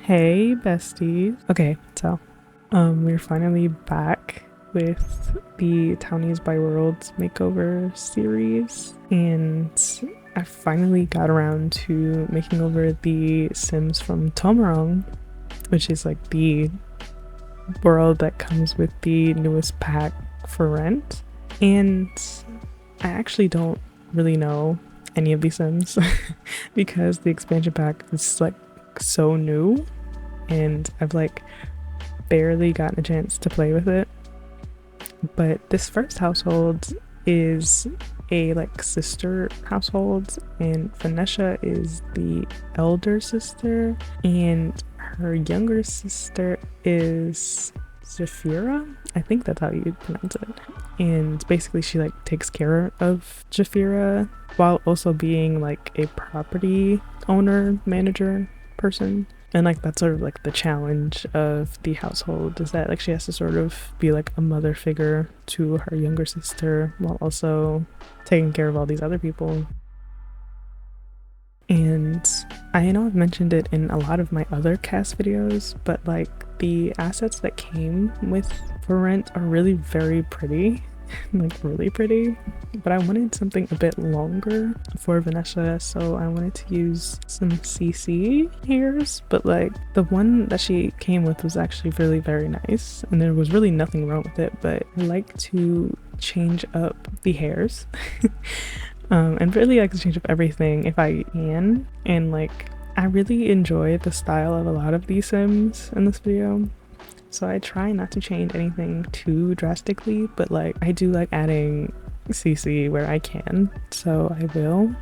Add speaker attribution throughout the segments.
Speaker 1: Hey, besties. Okay, so we're finally back with the Townies by Worlds makeover series, and I finally got around to making over the Sims from Tomarang, which is like the world that comes with the newest pack for rent. And I actually don't really know any of these Sims because the expansion pack is like so new and I've like barely gotten a chance to play with it. But this first household is a like sister household, and Vanessa is the elder sister, and her younger sister is Zafira. I think that's how you pronounce it. And basically she like takes care of Jafira while also being like a property owner, manager person. And like that's sort of like the challenge of the household, is that like she has to sort of be like a mother figure to her younger sister while also taking care of all these other people. And I know I've mentioned it in a lot of my other cast videos, but like the assets that came with For Rent are really very pretty. Like really pretty, but I wanted something a bit longer for Vanessa, so I wanted to use some CC hairs, but like the one that she came with was actually really very nice and there was really nothing wrong with it, but I like to change up the hairs and really like to change up everything if I can. And like I really enjoy the style of a lot of these Sims in this video, so I try not to change anything too drastically, but like I do like adding CC where I can, so I will.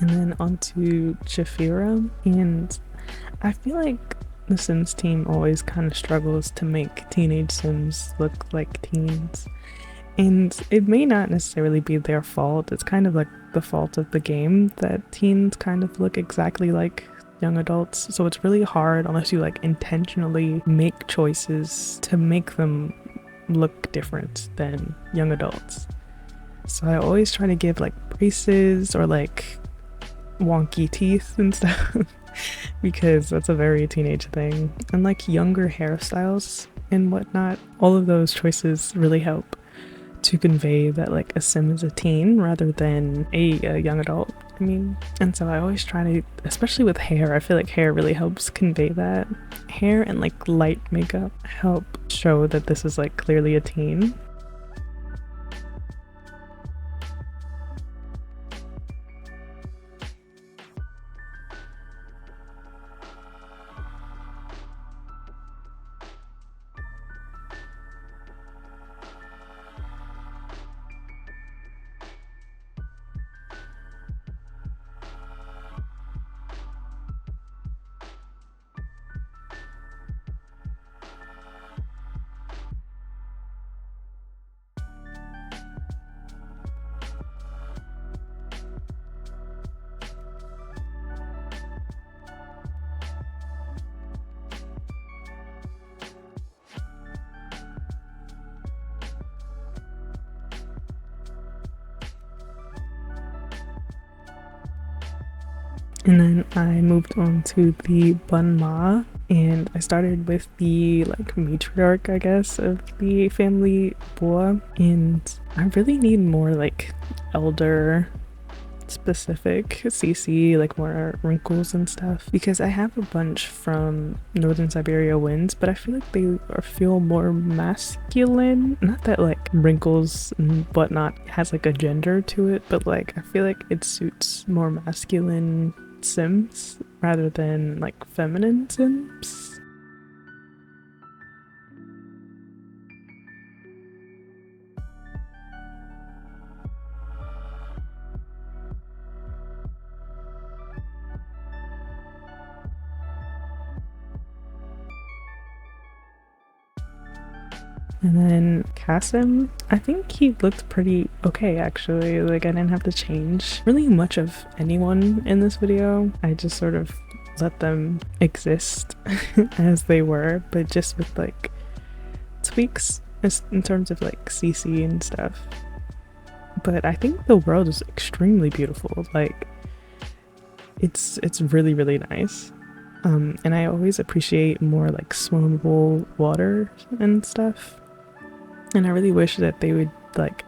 Speaker 1: And then onto Jafira, and I feel like the Sims team always kind of struggles to make teenage Sims look like teens. And it may not necessarily be their fault, it's kind of like the fault of the game that teens kind of look exactly like young adults. So it's really hard unless you like intentionally make choices to make them look different than young adults. So I always try to give like braces or like wonky teeth and stuff because that's a very teenage thing, and like younger hairstyles and whatnot. All of those choices really help to convey that like a Sim is a teen rather than a young adult. I mean, and so I always try to, especially with hair, I feel like hair really helps convey that. Hair and like light makeup help show that this is like clearly a teen. And then I moved on to the Bunma, and I started with the like matriarch, I guess, of the family, Boa. And I really need more like elder specific CC, like more wrinkles and stuff, because I have a bunch from Northern Siberia Winds, but I feel like they feel more masculine. Not that like wrinkles and whatnot has like a gender to it, but like I feel like it suits more masculine Sims rather than like feminine Sims. And then Kasim, I think he looked pretty okay actually. Like I didn't have to change really much of anyone in this video. I just sort of let them exist as they were, but just with like tweaks in terms of like CC and stuff. But I think the world is extremely beautiful. Like it's really nice. And I always appreciate more like swimmable water and stuff. And I really wish that they would like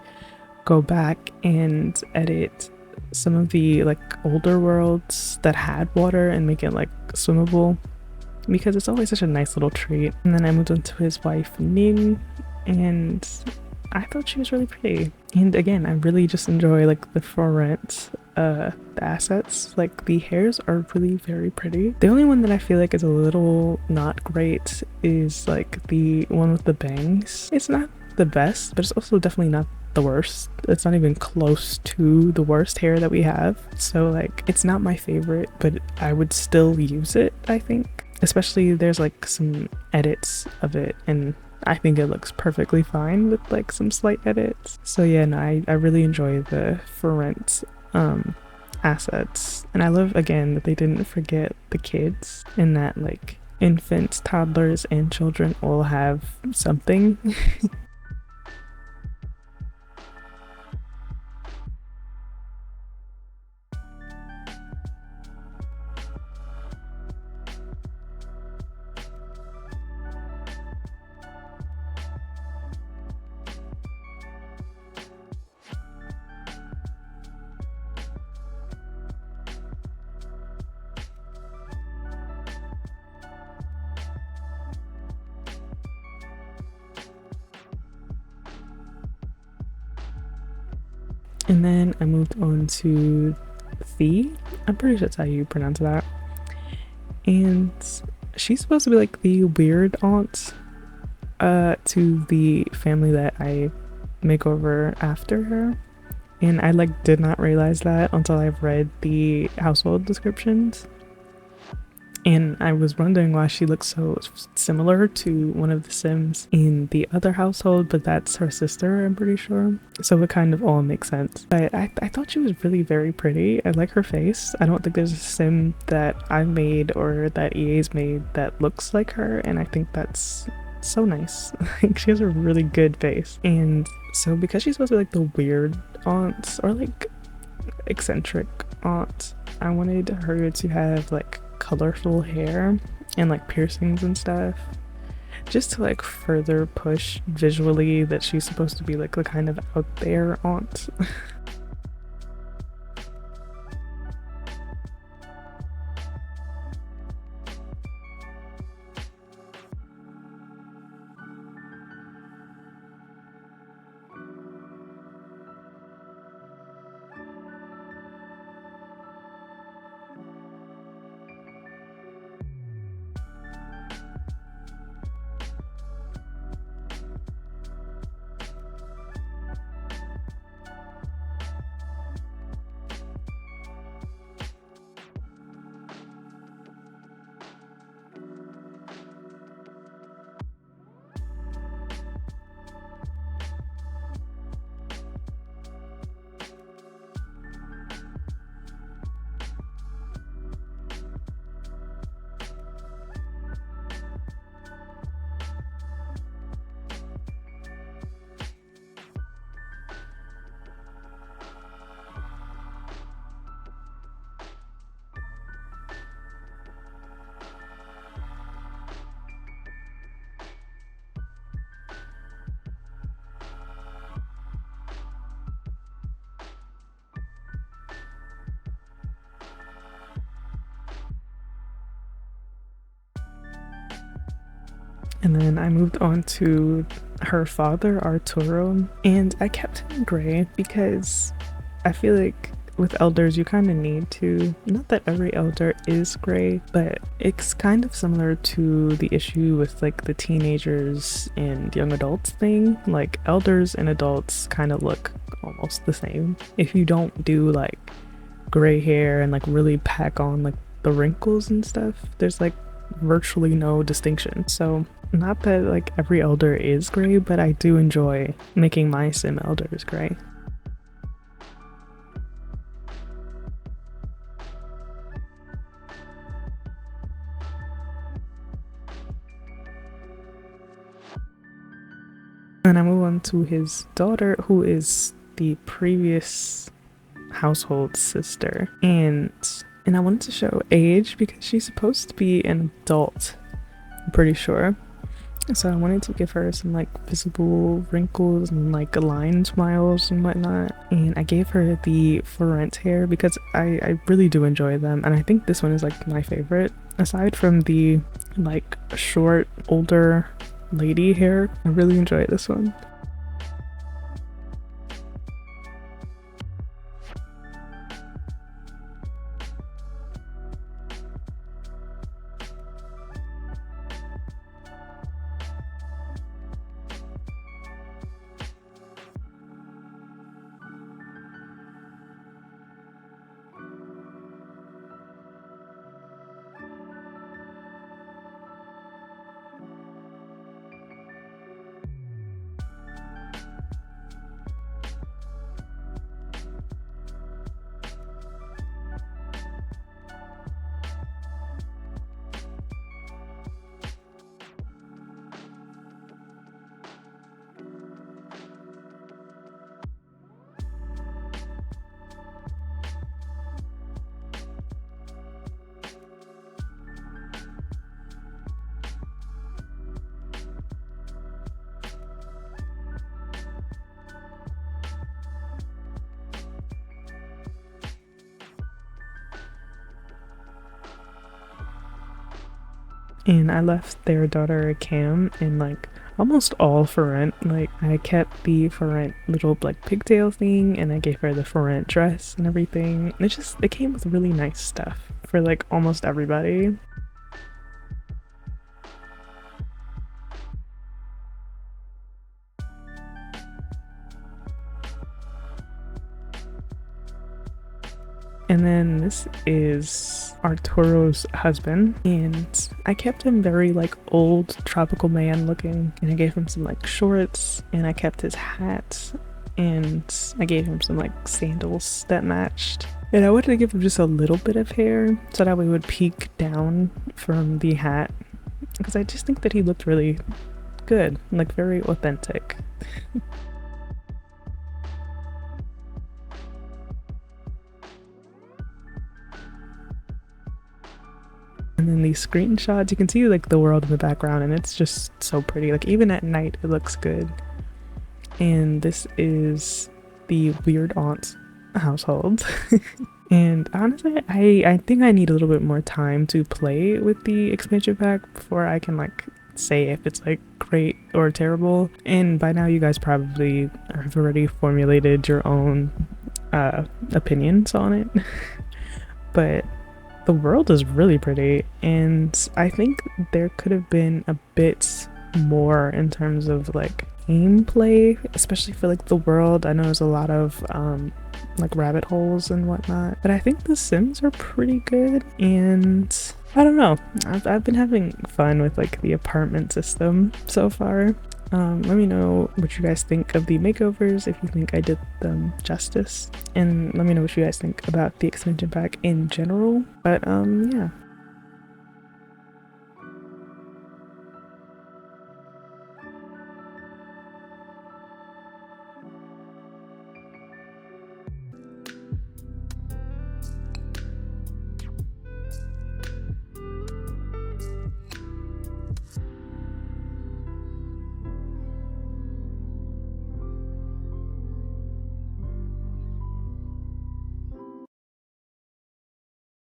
Speaker 1: go back and edit some of the like older worlds that had water and make it like swimmable, because it's always such a nice little treat. And then I moved on to his wife Ning, and I thought she was really pretty. And again, I really just enjoy like the for rent the assets. Like the hairs are really very pretty. The only one that I feel like is a little not great is like the one with the bangs. It's not the best, but it's also definitely not the worst. It's not even close to the worst hair that we have. So like it's not my favorite, but I would still use it, I think. Especially there's like some edits of it, and I think it looks perfectly fine with like some slight edits. So yeah, no, I really enjoy the for rent assets. And I love again that they didn't forget the kids, and that like infants, toddlers, and children all have something. And then I moved on to Thea. I'm pretty sure that's how you pronounce that. And she's supposed to be like the weird aunt to the family that I make over after her. And I like did not realize that until I've read the household descriptions. And I was wondering why she looks so similar to one of the Sims in the other household, but that's her sister, I'm pretty sure. So it kind of all makes sense. But I thought she was really very pretty. I like her face. I don't think there's a Sim that I've made or that EA's made that looks like her, and I think that's so nice. Like she has a really good face. And so because she's supposed to be like the weird aunt or like eccentric aunt, I wanted her to have like colorful hair and like piercings and stuff, just to like further push visually that she's supposed to be like the kind of out there aunt. And then I moved on to her father, Arturo, and I kept him gray because I feel like with elders you kind of need to, not that every elder is gray, but it's kind of similar to the issue with like the teenagers and young adults thing. Like elders and adults kind of look almost the same if you don't do like gray hair and like really pack on like the wrinkles and stuff. There's like virtually no distinction. So not that like every elder is gray, but I do enjoy making my sim elders gray. And I move on to his daughter, who is the previous household sister. And I wanted to show age because she's supposed to be an adult, I'm pretty sure. So I wanted to give her some like visible wrinkles and like aligned smiles and whatnot. And I gave her the Florent hair because I really do enjoy them. And I think this one is like my favorite. Aside from the like short, older lady hair, I really enjoy this one. And I left their daughter Cam in like almost all for rent. Like I kept the for rent little like pigtail thing, and I gave her the for rent dress and everything. It came with really nice stuff for like almost everybody. And then this is Arturo's husband, and I kept him very like old tropical man looking, and I gave him some like shorts, and I kept his hat, and I gave him some like sandals that matched. And I wanted to give him just a little bit of hair so that way it would peek down from the hat, because I just think that he looked really good, like very authentic. And then these screenshots, you can see like the world in the background, and it's just so pretty. Like even at night, it looks good. And this is the weird aunt household. And honestly, I think I need a little bit more time to play with the expansion pack before I can like say if it's like great or terrible. And by now you guys probably have already formulated your own opinions on it. But the world is really pretty, and I think there could have been a bit more in terms of like gameplay, especially for like the world. I know there's a lot of like rabbit holes and whatnot, but I think the Sims are pretty good, and I don't know, I've been having fun with like the apartment system so far. Let me know what you guys think of the makeovers, if you think I did them justice, and let me know what you guys think about the expansion pack in general. But yeah.